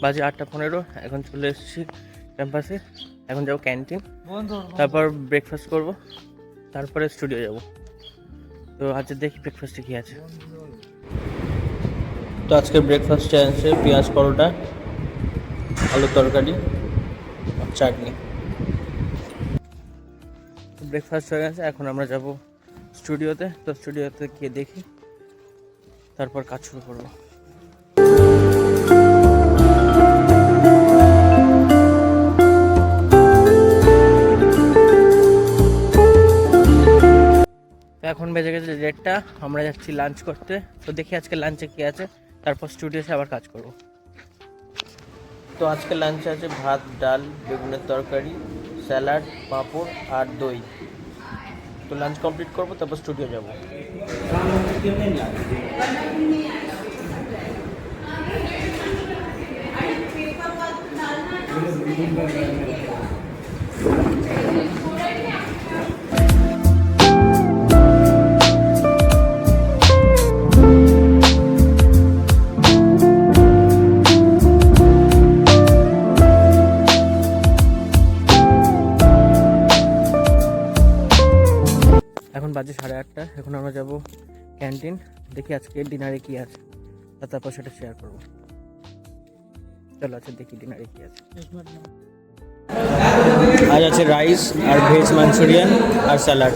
বাজে 8:15। এখন চলে এসেছি ক্যাম্পাসে। এখন যাবো ক্যান্টিন, তারপর ব্রেকফাস্ট করব, তারপরে স্টুডিও যাব। তো আজকে দেখি ব্রেকফাস্টে কী আছে। তো আজকে ব্রেকফাস্টে আছে পেঁয়াজ পরোটা, আলুর তরকারি আর চাটনি। ব্রেকফাস্ট হয়ে গেছে, এখন আমরা যাব স্টুডিওতে। তো স্টুডিওতে গিয়ে দেখি, তারপর কাজ শুরু করবো। তো এখন বেজে গেছে 1:30, আমরা যাচ্ছি লাঞ্চ করতে। তো দেখি আজকে লাঞ্চে কী আছে, তারপর স্টুডিওতে আবার কাজ করব। তো আজকে লাঞ্চে আছে ভাত, ডাল, বেগুনের তরকারি, স্যালাড, পাঁপড় আর দই। তো লাঞ্চ কমপ্লিট করবো, তারপর স্টুডিও যাব। এখন বাজে 8:30। এখন আমরা যাব ক্যান্টিন, দেখি আজকে ডিনারে কি আছে, আর তারপর সেটা শেয়ার করবো। চলো আচ্ছা দেখি ডিনারে কি আছে। আজ আছে রাইস আর ভেজ মাঞ্চুরিয়ান আর স্যালাড।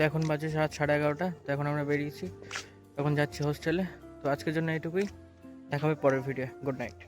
তো এখন বাজে 11:30। তো এখন আমরা বেরিয়েছি, এখন যাচ্ছি হোস্টেলে। তো আজকের জন্য এইটুকুই, দেখা হবে পরের ভিডিও। Good night.